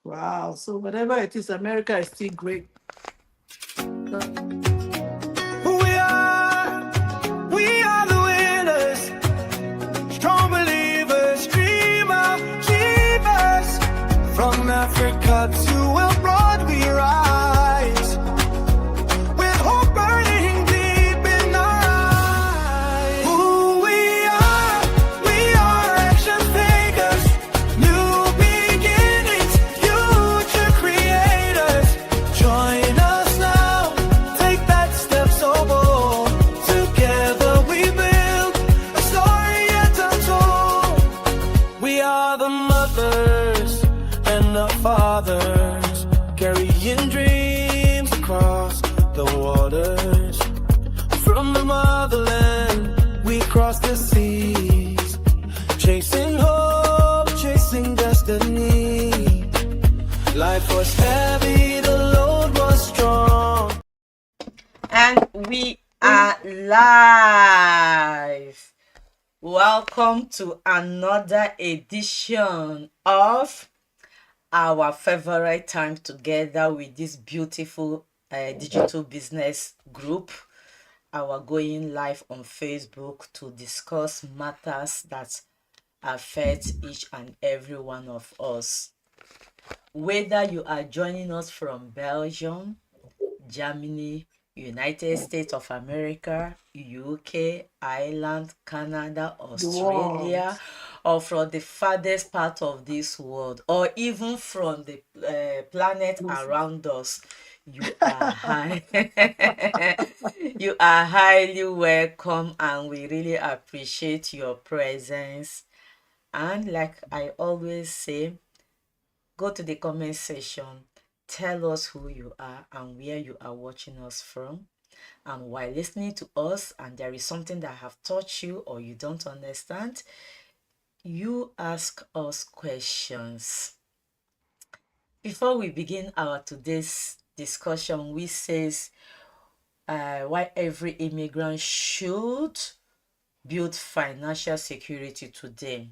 Wow. So whatever it is, America is still great. We are the winners, strong believers, dreamers. From Africa to abroad we rise, with hope burning deep in our eyes. Who we are action takers, new beginnings, future creators. Join us now, take that step so bold. Together we build a story yet untold. We are the mothers and the fathers, carrying dreams across the waters. From the motherland, we cross the seas, chasing hope, chasing destiny. Life was heavy, the load was strong. And we are live. Welcome to another edition of our favorite time together with this beautiful digital business group. Our going live on Facebook to discuss matters that affect each and every one of us. Whether you are joining us from Belgium, Germany, United States of America, UK, Ireland, Canada, The world. Australia, or from the farthest part of this world, or even from the planet around us, you are high. You are highly welcome, and we really appreciate your presence. And like I always say, go to the comment section, tell us who you are and where you are watching us from. And while listening to us and there is something that have taught you or you don't understand, you ask us questions. Before we begin our today's discussion, which says why every immigrant should build financial security today.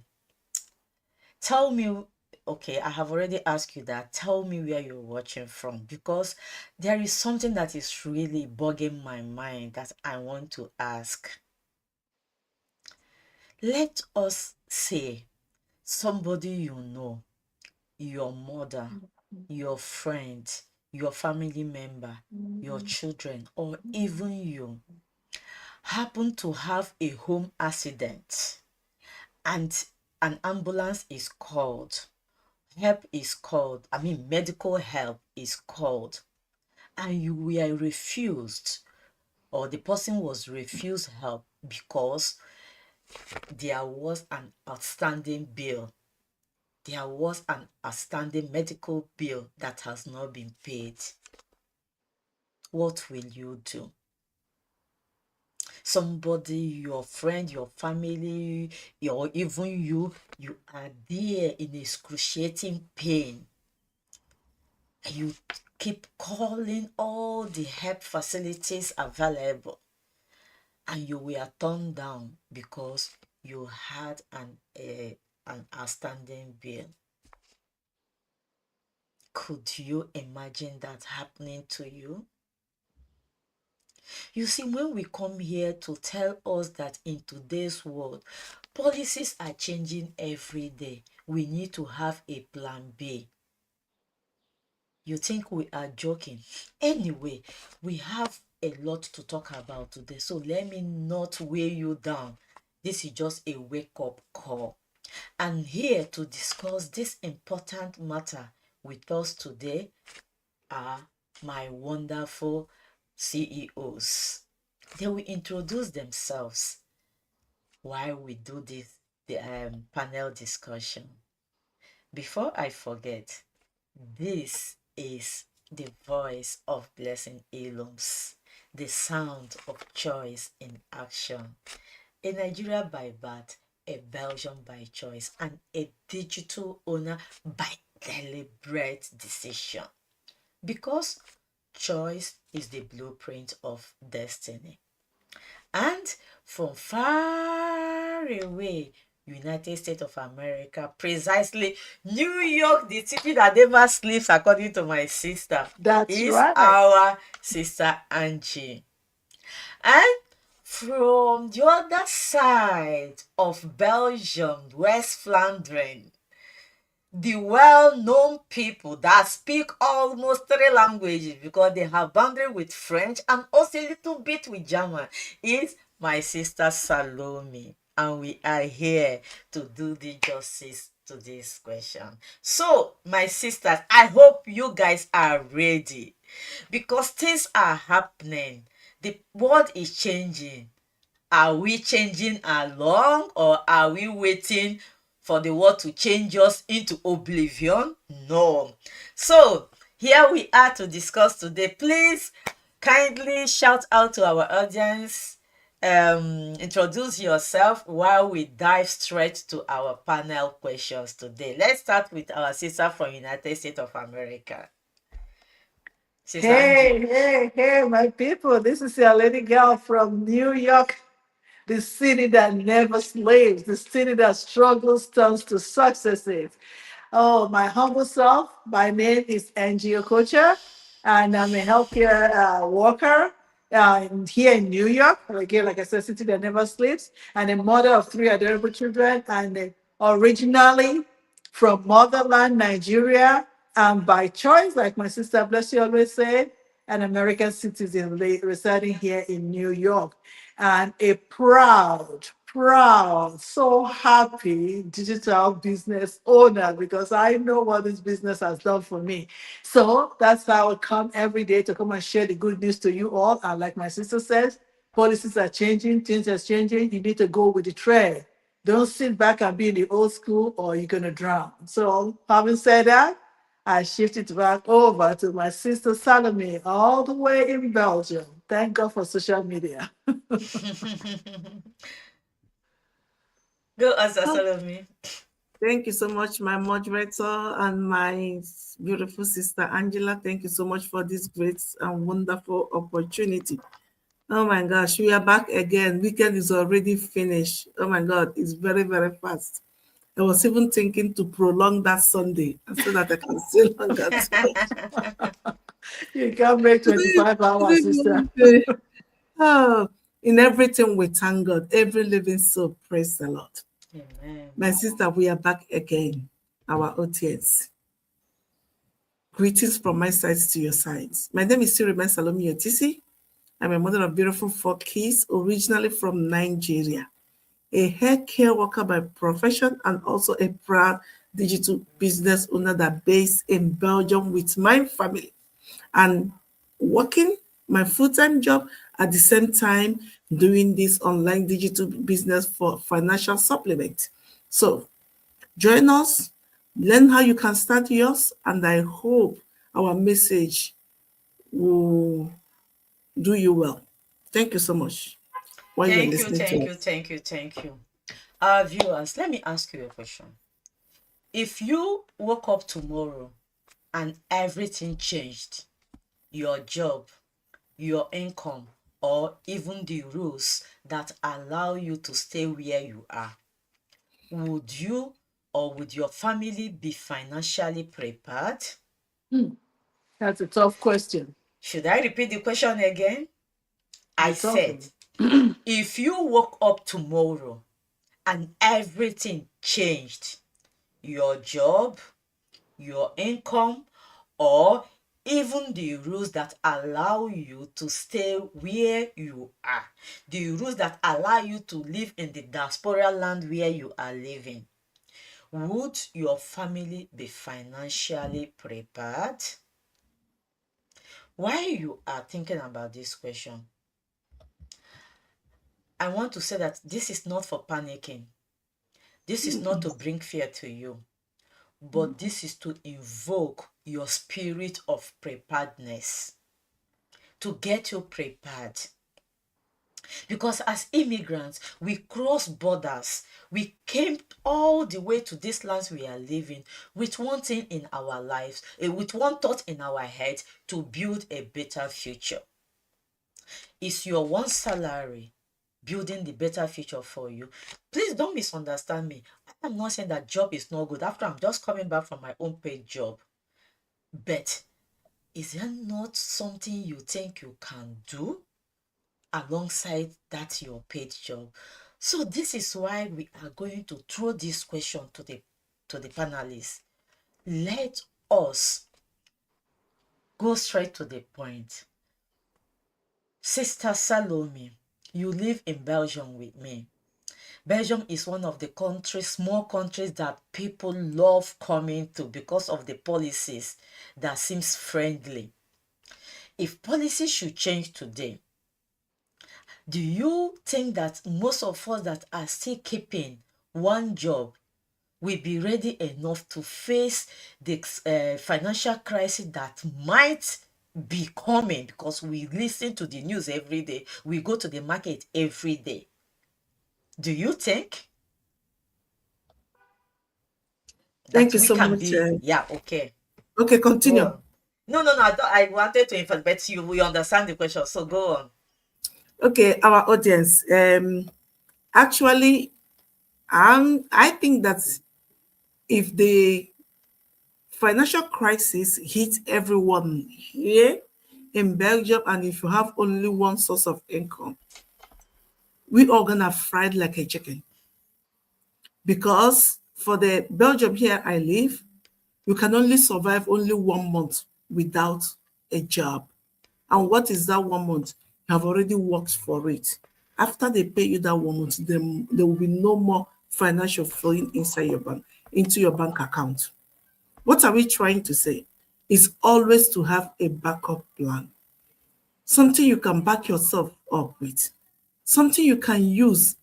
Tell me, okay, I have already asked you that. Tell me where you're watching from, because there is something that is really bugging my mind that I want to ask. Let us say somebody you know, your mother, your friend, your family member, your children, or even you happen to have a home accident and an ambulance is called, medical help is called, and you were refused, or the person was refused help because there was an outstanding bill. There was an outstanding medical bill that has not been paid. What will you do? Somebody, your friend, your family, or even you are there in excruciating pain. You keep calling all the help facilities available, and you were turned down because you had an outstanding bill. Could you imagine that happening to you? You see, when we come here to tell us that in today's world, policies are changing every day, we need to have a plan B. You think we are joking? Anyway, we have a lot to talk about today, so let me not weigh you down. This is just a wake-up call. And here to discuss this important matter with us today are my wonderful CEOs. They will introduce themselves while we do this panel discussion. Before I forget, this is the voice of Blessing Elums, the sound of choice in action. A Nigeria by birth, a Belgian by choice, and a digital owner by deliberate decision. Because choice is the blueprint of destiny. And from far away, United States of America, precisely New York, the city that never sleeps, according to my sister, That's is right. our sister Angie. And from the other side of Belgium, West Flanders, the well-known people that speak almost three languages because they have boundary with French and also a little bit with German is my sister Salome. And we are here to do the justice to this question. So, my sisters, I hope you guys are ready because things are happening. The world is changing. Are we changing along or are we waiting for the world to change us into oblivion? No. So, here we are to discuss today. Please kindly shout out to our audience. Introduce yourself while we dive straight to our panel questions today. Let's start with our sister from United States of America. Sister Angie. Hey, my people. This is your lady girl from New York, the city that never sleeps, the city that struggles turns to successes. Oh, my humble self. My name is Angie Okocha, and I'm a healthcare worker here in New York. Again, like I said, city that never sleeps, and a mother of three adorable children, and originally from motherland Nigeria, and by choice, like my sister Bless you always said, an American citizen residing here in New York, and a proud, so happy digital business owner because I know what this business has done for me. So that's how I come every day to come and share the good news to you all. And like my sister says, policies are changing, things are changing. You need to go with the trend. Don't sit back and be in the old school or you're going to drown. So, having said that, I shifted back over to my sister Salome, all the way in Belgium. Thank God for social media. Go answer Salome. Thank you so much, my moderator and my beautiful sister Angela. Thank you so much for this great and wonderful opportunity. Oh my gosh, we are back again. Weekend is already finished. Oh my God, it's very, very fast. I was even thinking to prolong that Sunday so that I can stay longer. You can't make 25 hours, sister. Oh, in everything we thank God. Every living soul, praise the Lord. Amen. My sister, we are back again, our audience. Greetings from my side to your sides. My name is Siriman Salome Otisi. I'm a mother of beautiful 4 kids, originally from Nigeria, a hair care worker by profession, and also a proud digital business owner that based in Belgium with my family, and working my full-time job at the same time doing this online digital business for financial supplement. So join us, learn how you can start yours, and I hope our message will do you well. Thank you so much while you're Thank you, listening to thank you, us. thank you, thank you. Our viewers, let me ask you a question. If you woke up tomorrow and everything changed, your job, your income, or even the rules that allow you to stay where you are, would you or would your family be financially prepared? That's a tough question. Should I repeat the question again? I You're said, talking. if you woke up tomorrow and everything changed, your job, your income, or even the rules that allow you to stay where you are, the rules that allow you to live in the diaspora land where you are living, would your family be financially prepared? While you are thinking about this question, I want to say that this is not for panicking. This is not to bring fear to you, but this is to invoke your spirit of preparedness, to get you prepared. Because as immigrants, we cross borders. We came all the way to these lands we are living with one thing in our lives, with one thought in our head, to build a better future. Is your one salary building the better future for you. Please don't misunderstand me. I'm not saying that job is not good. After I'm just coming back from my own paid job. But is there not something you think you can do alongside that your paid job? So this is why we are going to throw this question to the panelists. Let us go straight to the point. Sister Salome, you live in Belgium with me. Belgium is one of the countries, small countries that people love coming to because of the policies that seems friendly. If policies should change today, do you think that most of us that are still keeping one job will be ready enough to face the financial crisis that might be coming? Because we listen to the news every day, we go to the market every day. Do you think Thank that you we so can much. be? Yeah, okay. Okay, Go continue. on. No. I wanted to invite, but you we understand the question. So go on. Okay, our audience. Actually, I think that if the financial crisis hits everyone here in Belgium, and if you have only one source of income, we all gonna fried like a chicken. Because for the Belgium here I live, you can only survive only 1 month without a job. And what is that 1 month? You have already worked for it. After they pay you that 1 month, then there will be no more financial flowing inside your bank, into your bank account. What are we trying to say? Is always to have a backup plan. Something you can back yourself up with. Something you can use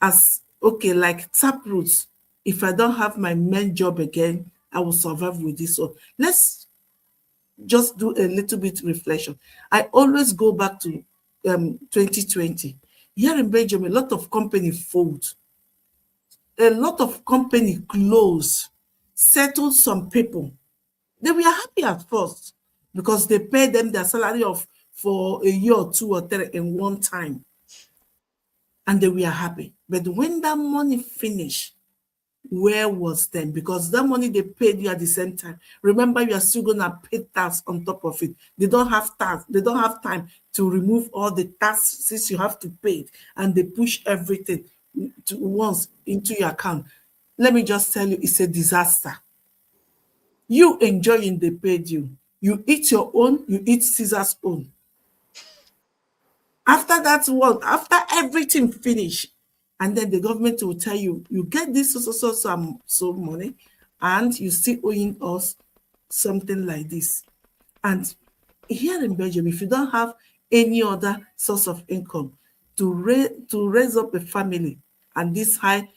as, okay, like tap roots. If I don't have my main job again, I will survive with this one. Let's just do a little bit reflection. I always go back to 2020. Here in Belgium, a lot of company fold. A lot of company close, settled some people. They were happy at first because they paid them their salary of for a year or two or three in one time, and they were happy. But when that money finished, where was them? Because that money they paid you at the same time. Remember, you are still gonna pay tax on top of it. They don't have tax, they don't have time to remove all the taxes you have to pay, and they push everything to once into your account. Let me just tell you, it's a disaster. You enjoying they paid you. You eat your own, you eat Caesar's own. After that one, after everything finish, and then the government will tell you, you get this so money, and you still owing us something like this. And here in Belgium, if you don't have any other source of income to raise up a family, and this high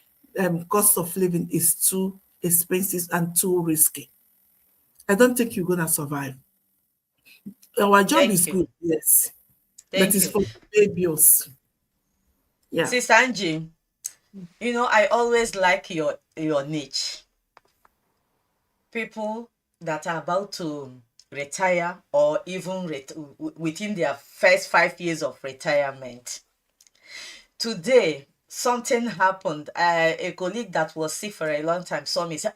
cost of living is too expensive and too risky, I don't think you're gonna survive. Our job Thank is you. good, yes, but Thank it's you. for pay bills. Yeah. Sis Angie, I always like your niche. People that are about to retire or even within their first 5 years of retirement. Today, something happened. A colleague that was sick for a long time saw me, said,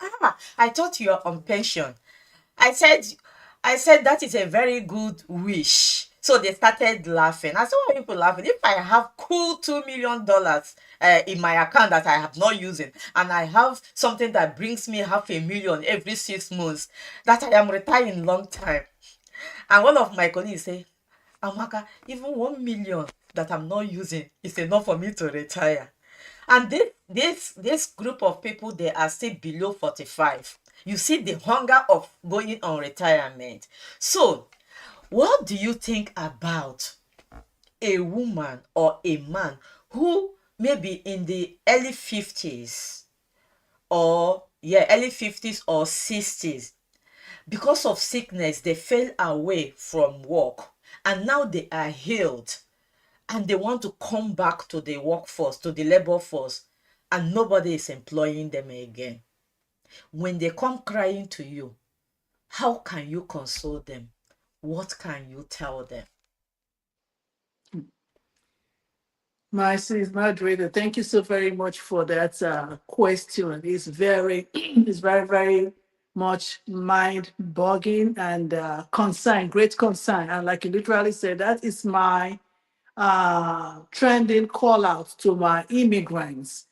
I thought you were on pension. I said, that is a very good wish. So they started laughing. I said, why are people laughing? If I have cool $2 million in my account that I have not using, and I have something that brings me $500,000 every 6 months, that I am retiring long time. And one of my colleagues say, Amaka, even 1 million that I'm not using is enough for me to retire. And this group of people, they are still below 45. You see the hunger of going on retirement. So what do you think about a woman or a man who maybe in the early 50s, or early 50s or 60s, because of sickness they fell away from work, and now they are healed, and they want to come back to the workforce, to the labor force, and nobody is employing them again? When they come crying to you, how can you console them? What can you tell them? My sis moderator, thank you so very much for that question. It's very, it's very, very much mind boggling and concern, great concern. And like you literally said, that is my trending call out to my immigrants,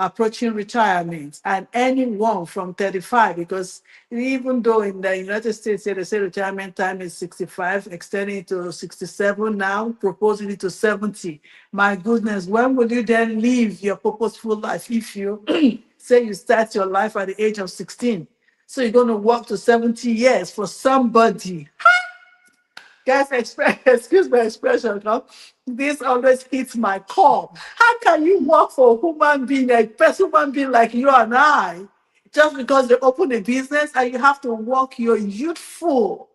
approaching retirement and anyone from 35, because even though in the United States they say retirement time is 65, extending it to 67 now, proposing it to 70. My goodness, when will you then live your purposeful life if you say you start your life at the age of 16? So you're going to work to 70 years for somebody. Guys, excuse my expression, no? This always hits my core. How can you work for a human being, a human being like you and I, just because they open a business and you have to work your youthful,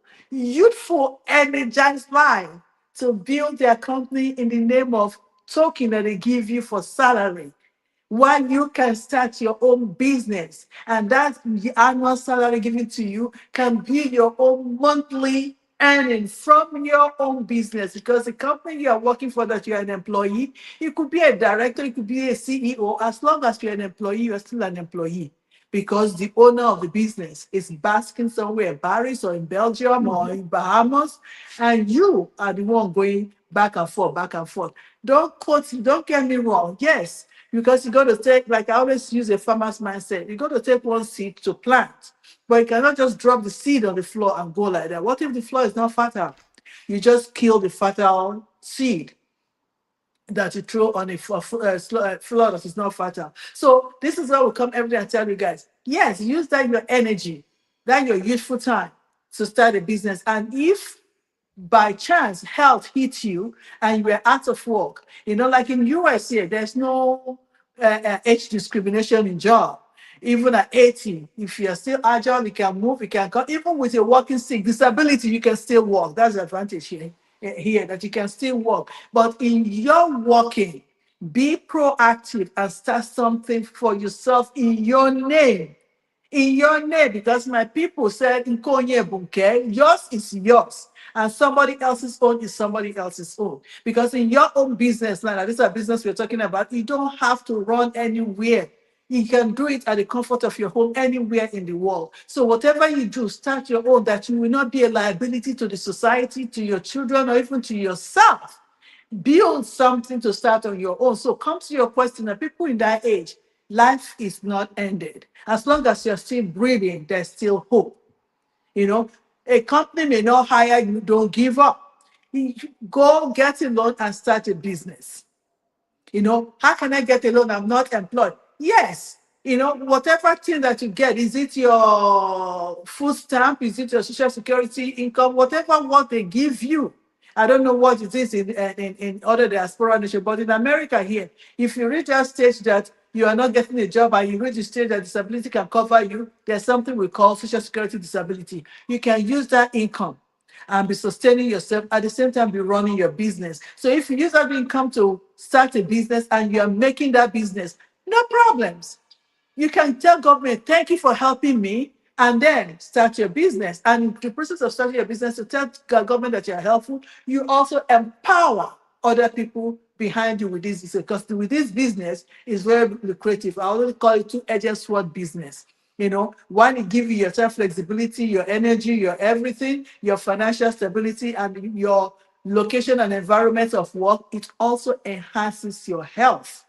energized life to build their company in the name of token that they give you for salary? While you can start your own business, and that annual salary given to you can be your own monthly earning from your own business, because the company you are working for, that you're an employee, you could be a director, you could be a CEO. As long as you're an employee, you're still an employee, because the owner of the business is basking somewhere in Paris or in Belgium or in Bahamas, and you are the one going back and forth, back and forth. Don't get me wrong. Yes, because you got to take, like I always use a farmer's mindset, you got to take one seed to plant, but you cannot just drop the seed on the floor and go like that. What if the floor is not fertile? You just kill the fertile seed that you throw on a floor that is not fertile. So this is where we come every day and tell you guys, yes, use that your energy, that your youthful time to start a business. And if by chance health hits you and you are out of work, like in USA, there's no age discrimination in job. Even at 80, if you're still agile, you can move, you can come. Even with your walking stick, disability, you can still walk. That's the advantage here, that you can still walk. But in your walking, be proactive and start something for yourself in your name. In your name, because my people said, "Nkonye bunke," yours is yours, and somebody else's own is somebody else's own. Because in your own business, like this is a business we're talking about, you don't have to run anywhere. You can do it at the comfort of your home anywhere in the world. So whatever you do, start your own, that you will not be a liability to the society, to your children, or even to yourself. Build something to start on your own. So come to your question, that people in that age, life is not ended. As long as you're still breathing, there's still hope. A company may not hire you, don't give up. Go get a loan and start a business. How can I get a loan? I'm not employed. Yes, whatever thing that you get, is it your food stamp? Is it your social security income? Whatever what they give you. I don't know what it is in other diaspora nations, but in America here, if you reach that stage that you are not getting a job and you reach the stage that disability can cover you, there's something we call social security disability. You can use that income and be sustaining yourself, at the same time be running your business. So if you use that income to start a business and you're making that business, no problems. You can tell government, thank you for helping me, and then start your business. And in the process of starting your business, to tell government that you're helpful, you also empower other people behind you with this business. Because with this business is very lucrative. I always call it two-edged sword business. One, it gives you yourself flexibility, your energy, your everything, your financial stability, and your location and environment of work. It also enhances your health.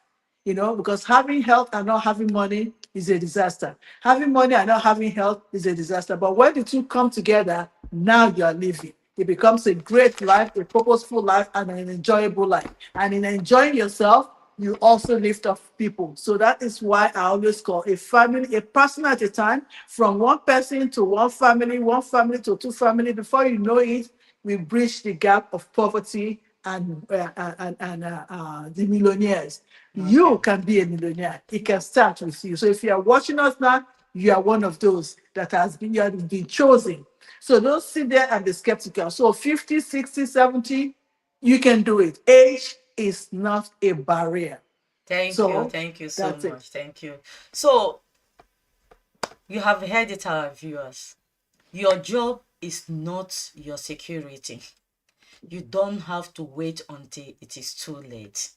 Because having health and not having money is a disaster. Having money and not having health is a disaster. But when the two come together, now you are living. It becomes a great life, a purposeful life, and an enjoyable life. And in enjoying yourself, you also lift up people. So that is why I always call a family, a person at a time, from one person to one family to two families. Before you know it, we bridge the gap of poverty and the millionaires. Okay. You can be a millionaire. It can start with you. So if you are watching us now, you are one of those that you have been chosen. So don't sit there and be skeptical. So 50, 60, 70, you can do it. Age is not a barrier. Thank you. So Thank you so that's it. much. Thank you. So you have heard it, our viewers. Your job is not your security. You don't have to wait until it is too late.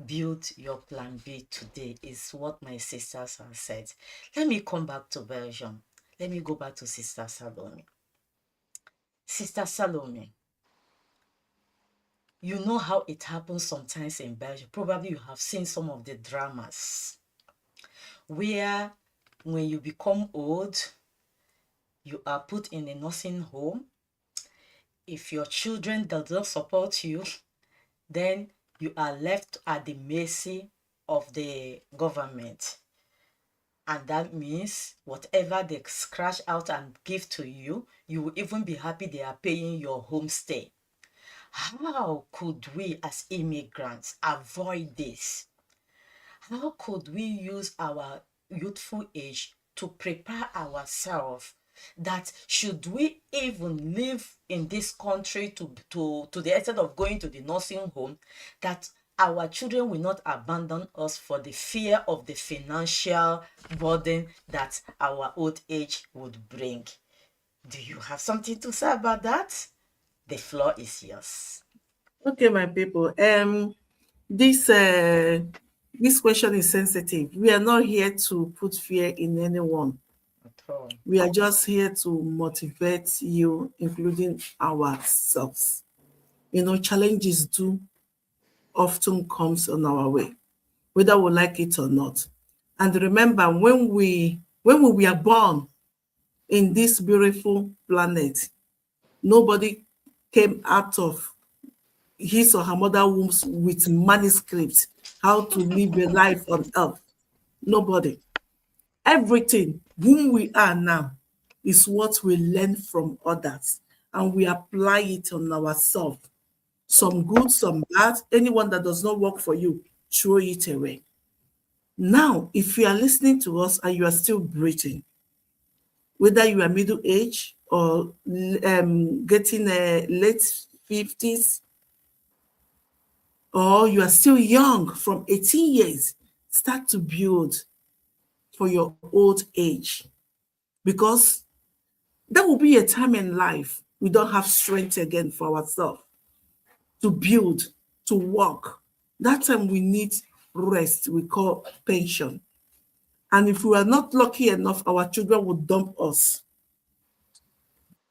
Build your plan B today, is what my sisters have said. Let me come back to Belgium. Let me go back to Sister Salome. Sister Salome, you know how it happens sometimes in Belgium. Probably you have seen some of the dramas where when you become old, you are put in a nursing home. If your children does not support you, then you are left at the mercy of the government. And that means whatever they scratch out and give to you, you will even be happy they are paying your homestay. How could we as immigrants avoid this? How could we use our youthful age to prepare ourselves that should we even live in this country to the extent of going to the nursing home, that our children will not abandon us for the fear of the financial burden that our old age would bring? Do you have something to say about that? The floor is yours. Okay, my people. This this question is sensitive. We are not here to put fear in anyone. At all. We are just here to motivate you, including ourselves. You know, challenges do often comes on our way, whether we like it or not. And remember, when we were born in this beautiful planet, nobody came out of his or her mother wombs with manuscripts how to live a life on earth. Nobody. Everything whom we are now is what we learn from others and we apply it on ourselves. Some good, some bad. Anyone that does not work for you, throw it away. Now, if you are listening to us and you are still breathing, whether you are middle age or getting late 50s, or you are still young from 18 years, start to build for your old age. Because there will be a time in life we don't have strength again for ourselves to build, to work. That time we need rest, we call pension. And if we are not lucky enough, our children will dump us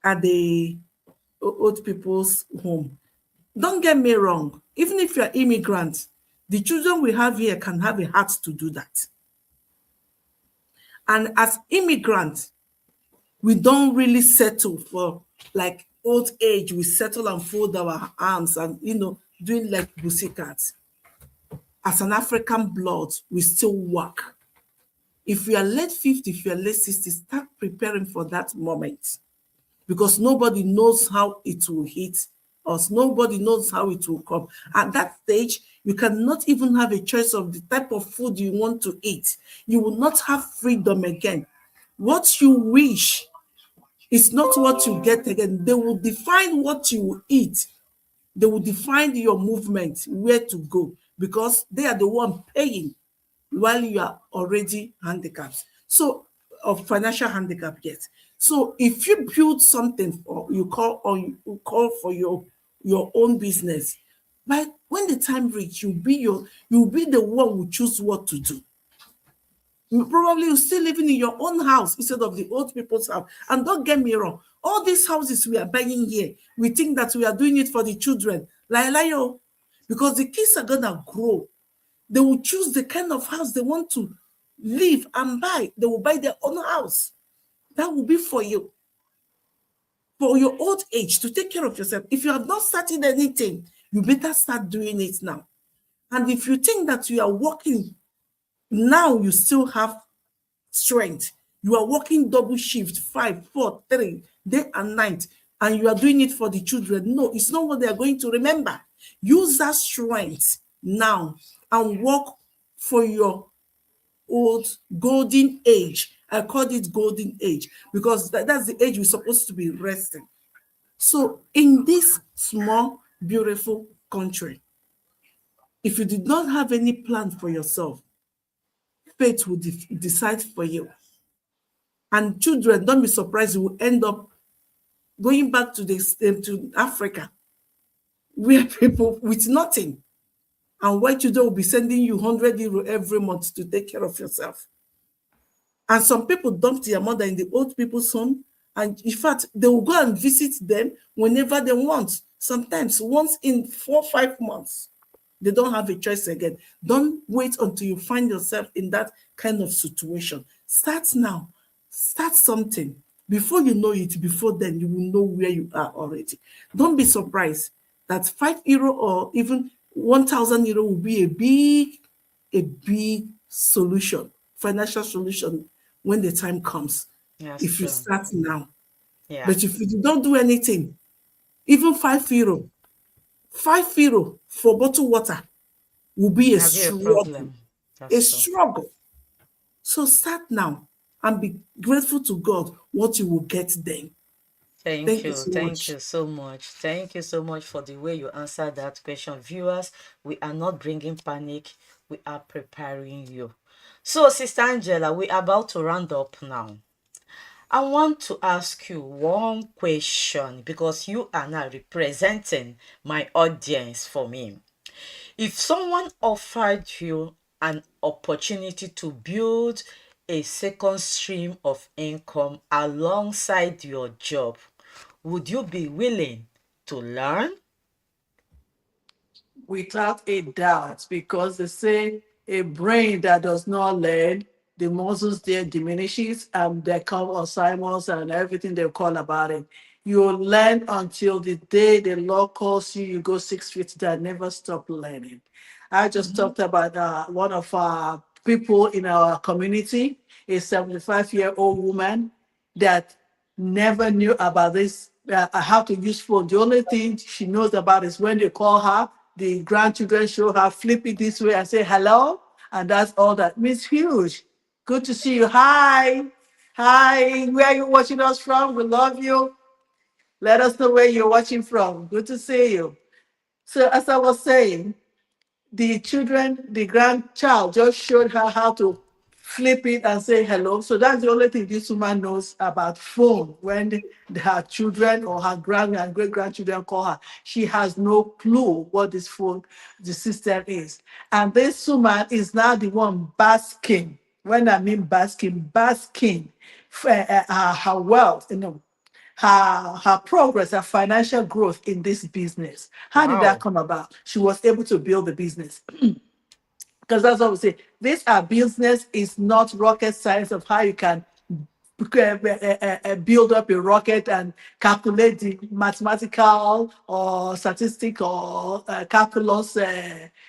at the old people's home. Don't get me wrong, even if you're immigrant, the children we have here can have a heart to do that. And as immigrants, we don't really settle for like old age. We settle and fold our arms and, doing like pussycats. As an African blood, we still work. If you are late 50, if you are late 60, start preparing for that moment, because nobody knows how it will hit us. Nobody knows how it will come. At that stage, you cannot even have a choice of the type of food you want to eat. You will not have freedom again. What you wish is not what you get again. They will define what you will eat. They will define your movement, where to go, because they are the one paying while you are already handicapped. So, of financial handicap, yes. So if you build something or you call for your own business, but when the time reach, you'll be the one who choose what to do. Probably you're still living in your own house instead of the old people's house. And don't get me wrong, all these houses we are buying here, we think that we are doing it for the children. Lie, because the kids are gonna grow. They will choose the kind of house they want to live and buy. They will buy their own house. That will be for you, for your old age, to take care of yourself. If you have not started anything, you better start doing it now. And if you think that you are working now, you still have strength. You are working double shift, 5, 4, 3, day and night, and you are doing it for the children. No, it's not what they are going to remember. Use that strength now and work for your old golden age. I call it golden age because that's the age we're supposed to be resting. So in this small, beautiful country, if you did not have any plan for yourself, fate will decide for you. And children, don't be surprised, you will end up going back to Africa, where people with nothing. And white children will be sending you 100 euro every month to take care of yourself. And some people dump their mother in the old people's home. And in fact, they will go and visit them whenever they want. Sometimes once in 4 or 5 months. They don't have a choice again. Don't wait until you find yourself in that kind of situation. Start now. Start something. Before you know it, before then, you will know where you are already. Don't be surprised that 5 euro or even 1,000 euro will be a big solution, financial solution when the time comes, That's if you true. start now. Yeah. But if you don't do anything, even 5 euro, 5 euro for bottled water will be a Have you a struggle, problem? a That's true. struggle. So start now and be grateful to God what you will get then. Thank Thank you you. so Thank much. you so much. Thank you so much for the way you answered that question. Viewers, we are not bringing panic. We are preparing you. So, Sister Angela, we are about to round up now. I want to ask you one question because you are now representing my audience for me. If someone offered you an opportunity to build a second stream of income alongside your job, would you be willing to learn? Without a doubt, because they say a brain that does not learn, the muscles there diminishes, and they come Alzheimer's and everything they call about it. You learn until the day the law calls you, you go 6 feet down, never stop learning. I just talked about one of our people in our community, a 75-year-old woman that never knew about this, how to use phone. The only thing she knows about is when they call her, the grandchildren show her, flip it this way and say hello. And that's all that. Miss Huge, good to see you. Hi. Hi. Where are you watching us from? We love you. Let us know where you're watching from. Good to see you. So, as I was saying, the children, the grandchild just showed her how to flip it and say hello. So that's the only thing this woman knows about phone. When her children or her grand and great grandchildren call her, she has no clue what this phone, the system is. And this woman is now the one basking. When I mean basking for her wealth, her progress, her financial growth in this business. How did that Wow. come about? She was able to build the business. Because that's what we say. This business is not rocket science of how you can build up a rocket and calculate the mathematical or statistic or calculus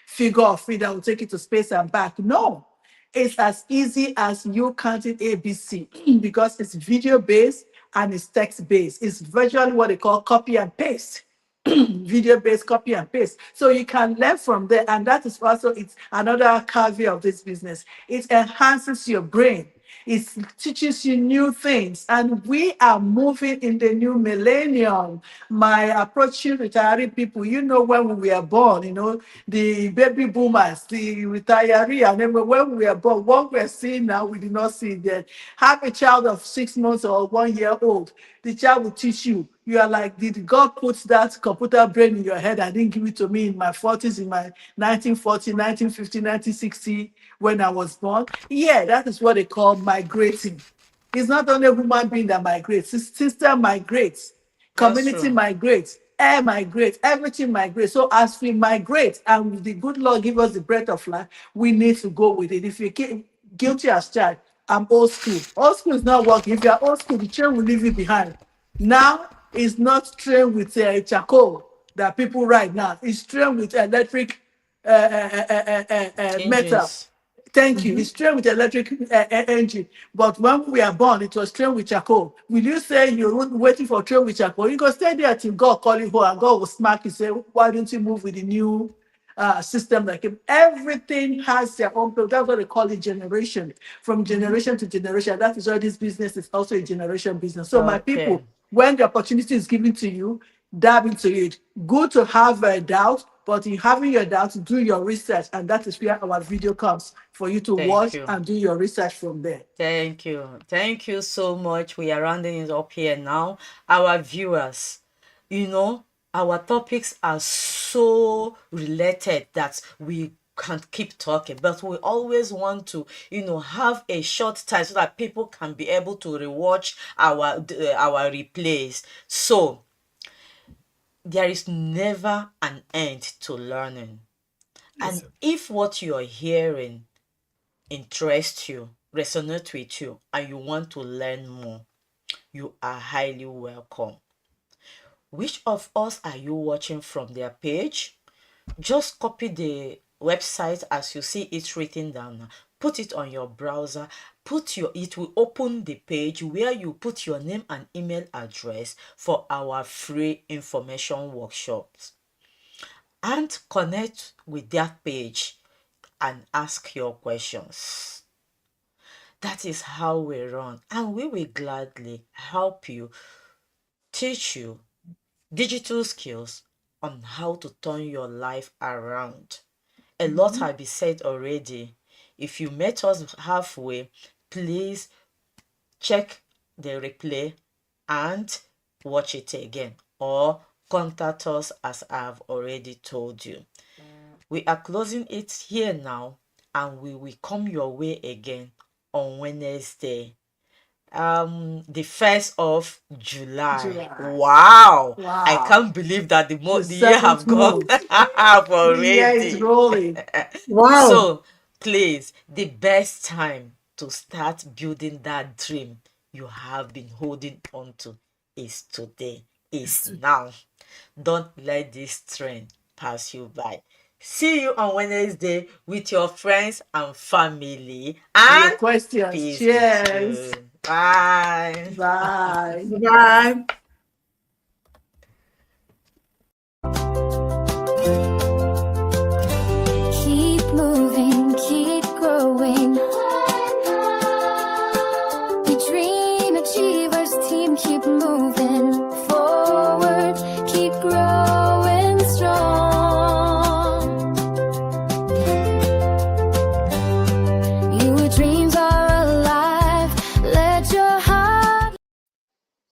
figure of it that will take you to space and back. No, it's as easy as you counting ABC because it's video based and it's text based. It's virtually what they call copy and paste. Video based copy and paste, so you can learn from there. And that is also, it's another caveat of this business. It enhances your brain, it teaches you new things, and we are moving in the new millennium. My approaching retiree people, when we were born, the baby boomers, the retiree, and then when we were born, what we're seeing now, we did not see then. Have a child of 6 months or 1 year old, the child will teach you. You are like, did God put that computer brain in your head? I didn't give it to me in my 40s, in my 1940, 1950, 1960, when I was born. Yeah, that is what they call migrating. It's not only a human being that migrates, system migrates, That's community true. migrates, air migrates, everything migrates. So as we migrate and the good Lord give us the breath of life, we need to go with it. If you keep guilty as charged, I'm old school. Old school is not working. If you're old school, the train will leave you behind. Now it's not train with charcoal that people ride now. It's train with electric metal. Engines. Thank you. It's trained with electric engine. But when we are born, it was trained with charcoal. Will you say you're waiting for train with charcoal? You go stay there till God call you home and God will smack you, say, why don't you move with the new system? Like everything has their own. That's what they call it, generation. From generation to generation. That is why this business is also a generation business. So my Okay. people, when the opportunity is given to you, dive into it. Good to have a doubt, but in having your doubts, do your research, and that is where our video comes for you to Thank watch you. and do your research from there. Thank you. Thank you so much. We are rounding it up here now. Our viewers, you know, Our topics are so related that we can't keep talking, but we always want to, have a short time so that people can be able to rewatch our replays. So there is never an end to learning. Yes, And sir. if what you're hearing interests you, resonates with you, and you want to learn more, you are highly welcome. Which of us are you watching from their page? Just copy the website as you see it written down now. Put it on your browser. It will open the page where you put your name and email address for our free information workshops. And connect with that page and ask your questions. That is how we run, and we will gladly help you, teach you digital skills on how to turn your life around. A lot Mhm. has been said already. If you met us halfway, please check the replay and watch it again, or contact us as I've already told you. We are closing it here now, and we will come your way again on Wednesday, the 1st of July. July. Wow, I Wow. can't believe that the The the year seventh have gone month. up The year is already. rolling. Wow. So please, the best time to start building that dream you have been holding on to is today, is now. Don't let this trend pass you by. See you on Wednesday with your friends and family, And your and questions. peace be Cheers. true. Bye. Bye. Bye.